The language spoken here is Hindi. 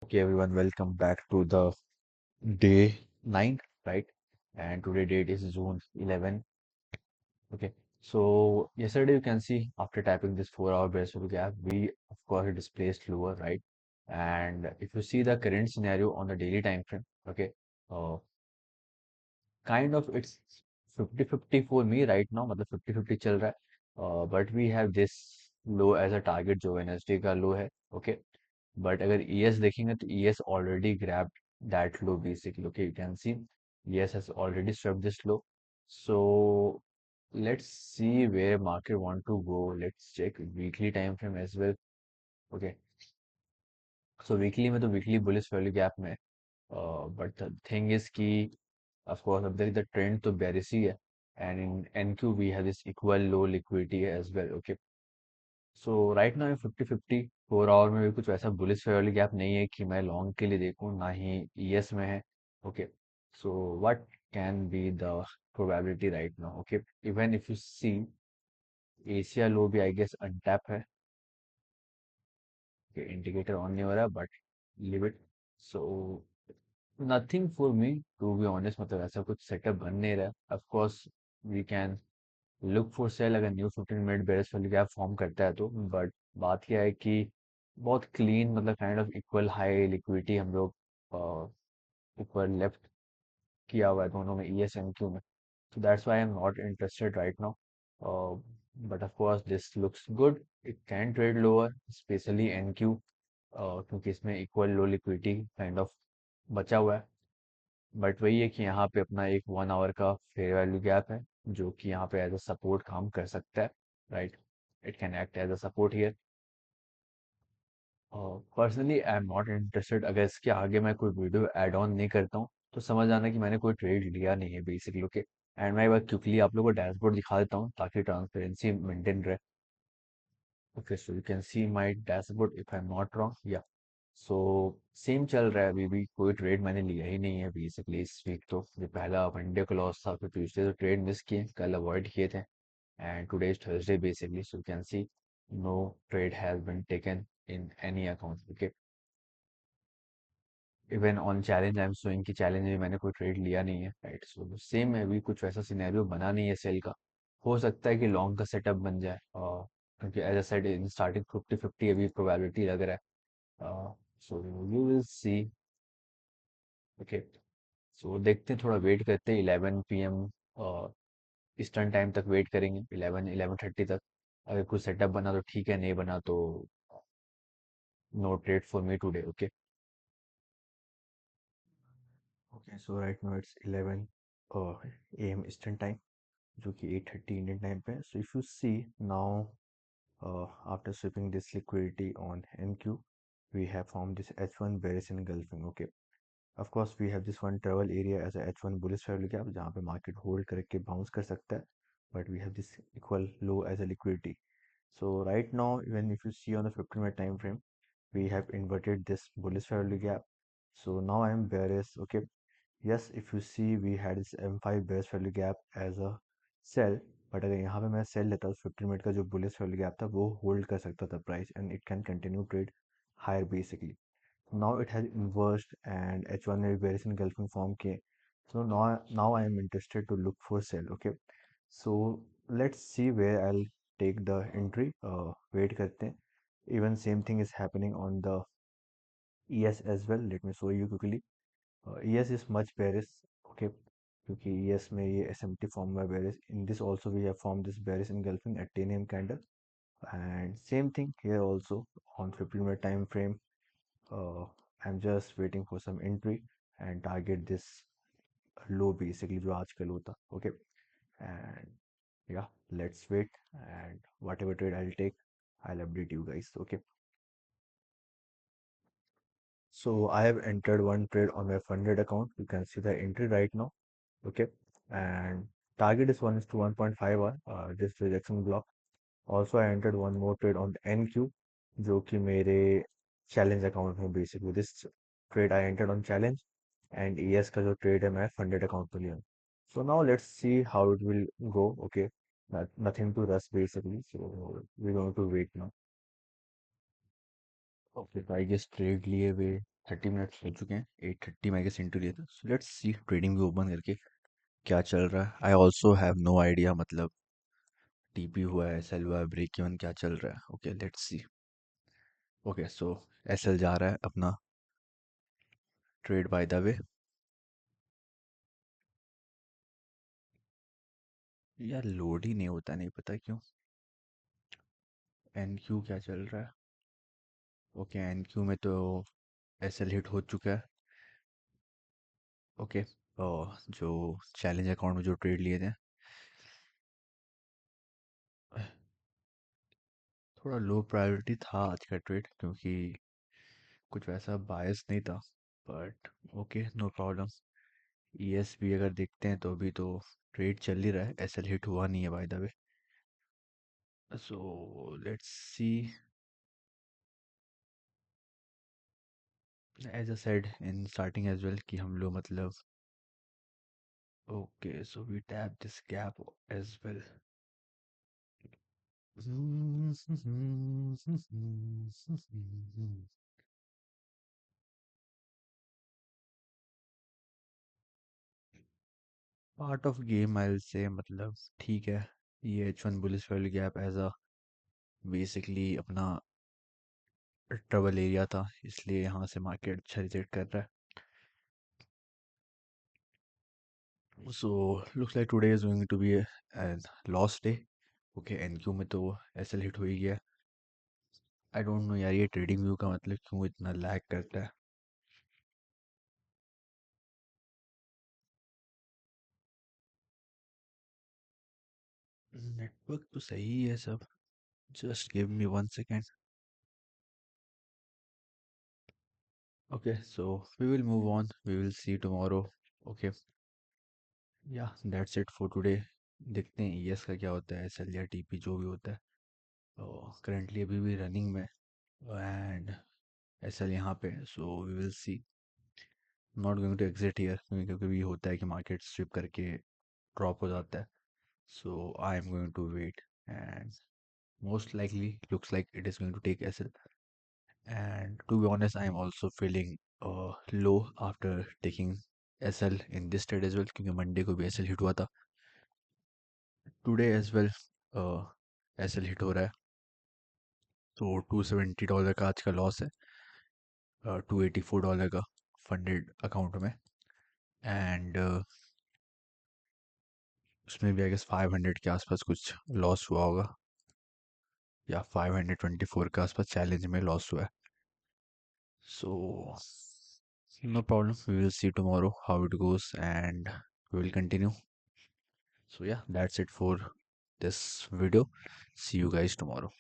Okay, everyone, welcome back to the day 9, right? And today date is June 11. Okay, so yesterday you can see after tapping this 4 hour Beresford gap, we of course displaced lower, right? And if you see the current scenario on the daily time frame, okay, uh, kind of it's 50-50 for me right now, मतलब 50-50 चल रहा है, but we have this low as a target जो Wednesday का low है, okay? बट अगर ES देखेंगे तो ES already grabbed that low basically. Okay, you can see ES has already swept this low. So let's see where market want to go. Let's check weekly time frame as well. Okay, so weekly में तो weekly bullish value gap में, but the thing is कि of course अब तक the trend तो bearish ही है, and in NQ we have this equal low liquidity as well. Okay, so right now 50-50 4 hour में भी कुछ वैसा बुलिश वाली गैप नहीं है कि मैं लॉन्ग के लिए देखूं, ना ही ES में है. Okay, so what can be the probability right now. Okay, even if you see Asia low भी आई गेस अनटैप है. इंडिकेटर ऑन नहीं हो रहा but leave it. So nothing for me to be honest, मतलब ऐसा कुछ सेटअप बन नहीं रहा. Of course we can look for sell अगर न्यू 15 मिनट बेयर्स वाली गैप फॉर्म करता है तो. बट बात क्या है कि बहुत क्लीन, मतलब kind of equal high liquidity हम लोग ऊपर लेफ्ट किया हुआ है दोनों में, ES एंड क्यू में. So that's why I'm not interested right now. Uh, but of course, this looks good. It can trade lower, especially NQ, क्योंकि इसमें equal low liquidity kind of बचा हुआ है. बट वही है कि यहाँ पे अपना एक 1 आवर का फेयर वैल्यू गैप है जो कि यहाँ पे एज अ सपोर्ट काम कर सकता है, right. It can act as a support here. Personally I am not interested. अगर इसके आगे मैं कोई वीडियो ऐड ऑन नहीं करता हूँ तो समझ आना कि मैंने कोई ट्रेड लिया नहीं है बेसिकली. ओके, एंड मैं एक बार क्विकली आप लोगों को डैशबोर्ड दिखा देता हूँ ताकि ट्रांसपेरेंसी मेंटेन रहे. Okay, so you can see my dashboard if I am not wrong. या सो सेम चल रहा है अभी भी. कोई ट्रेड मैंने लिया ही नहीं है बेसिकली इस वीक. तो ये पहला मंडे को लॉस था, फिर ट्यूसडे तो ट्रेड मिस किए, कल अवॉइड किए थे, and today is Thursday basically. So you can see no trade has been taken in any account. Okay, even on challenge I am showing कि चैलेंज में मैंने कोई ट्रेड लिया नहीं है, राइट. सो सेम है, अभी कुछ वैसा सिनेरियो बना नहीं है सेल का. हो सकता है कि लॉन्ग का सेटअप बन जाए, और क्योंकि as a said in starting 50-50 अभी प्रोबेबिलिटी लग रहा है. So you will see. Okay, so देखते हैं, थोड़ा वेट करते हैं 11 PM ईस्टर्न टाइम तक वेट करेंगे, 11-11:30 तक. अगर कुछ सेटअप बना तो ठीक है, नहीं बना तो no trade for me today. Okay. Okay, so right now it's 11 AM Eastern time, जो कि 8:30 इंडियन टाइम पे है. So if you see now, after sweeping this liquidity on NQ, we have formed this H1 bearish engulfing. Okay, of course we have this one travel area as a H1 bullish value gap जहाँ पे market hold करके bounce कर सकता है, but we have this equal low as a liquidity. So right now, even if you see on the 15-minute time frame, we have inverted this bullish value gap. So now I am bearish. Okay, yes, if you see we had this M5 bearish value gap as a sell, but अगर यहाँ पे मैं सेल लेता हूँ 15 मिनट का जो बुलिश वाली गैप था वो होल्ड कर सकता था price, and it can continue trade higher basically. Now it has inversed and H1 ने भी बेरिश एनगल्फिंग फॉर्म किए. So now I am interested to look for sell. Okay, so let's see where I take the entry. Wait करते हैं. Even same thing is happening on the ES as well. Let me show you quickly. ES is much bearish. Okay, क्योंकि ES में ये SMT form हुआ bearish. In this also we have formed this bearish engulfing at 10 AM candle, and same thing here also on 15-minute time frame. uh, I'm just waiting for some entry and target this low basically जो आज का low था. Okay, and yeah, let's wait, and whatever trade I'll take, I'll update you guys. Okay, so I have entered one trade on my funded account. You can see the entry right now. Okay, and target is 1 is to 1.51, this rejection block. Also I entered one more trade on NQ जो कि मेरे challenge account में basically. This trade I entered on challenge, and ES का जो trade है मैं funded account पे लिया. So now let's see how it will go. Okay, nothing to rush basically, so we're going to wait now. Okay, so I guess trade लिए हुए 30 मिनट्स हो चुके हैं, 8:30 मैं गेस इंटू लिए थे। सो लेट्स सी ट्रेडिंग भी ओपन करके क्या चल रहा है। I also have no idea, मतलब टीपी हुआ है, एसएल हुआ है, ब्रेक इवन क्या चल रहा है। Okay let's see. Okay so SL जा रहा है अपना ट्रेड बाय द वे। यार लोड ही नहीं होता, नहीं पता क्यों। एनक्यू क्या चल रहा है? ओके एनक्यू में तो एसएल हिट हो चुका है। ओके जो चैलेंज अकाउंट में जो ट्रेड लिए थे, थोड़ा लो प्रायोरिटी था आज का ट्रेड, क्योंकि कुछ वैसा बायस नहीं था। But okay no problem. ESP अगर देखते हैं तो अभी तो ट्रेड चल ही रहा है, एसएल हिट हुआ नहीं है by the way. So let's see. As a said in starting as well कि हम लोग मतलब okay so we tap this gap as well. Part of game I will say, मतलब ठीक है। ये H1 bullish value gap as a basically अपना ट्रबल एरिया था, इसलिए यहाँ से मार्केट अच्छा रिजेक्ट कर रहा है। So looks like today is going to be lost day. Okay NQ में तो एसएल हिट हो ही गया। आई डोंट नो यार, ये ट्रेडिंग व्यू का मतलब क्यों इतना लैग करता है। नेटवर्क तो सही है सब। Just give me 1 second. Okay so we will move on, we will see tomorrow. Okay या दैट्स इट फॉर टुडे। देखते हैं ईएस का क्या होता है, एसएल या टीपी जो भी होता है। करंटली अभी भी रनिंग में, एंड एसएल यहाँ पे। So we will see. Not going to exit here, क्योंकि कभी भी होता है कि मार्केट स्विप करके ड्रॉप हो जाता है। So I am going to wait, and most likely looks like it is going to take SL. And to be honest, I am also feeling low after taking SL in this trade as well, क्योंकि मंडे को भी SL हिट हुआ था। Today as well SL hit हो रहा है, तो $270 का आज का लॉस है, $284 का फंडेड अकाउंट में। एंड उसमें भी आई गेस 500 के आसपास कुछ लॉस हुआ होगा, या 524 के आसपास चैलेंज में लॉस हुआ है। So, no problem. We will see tomorrow how it goes, and we will continue. So, yeah, that's it for this video. See you guys tomorrow.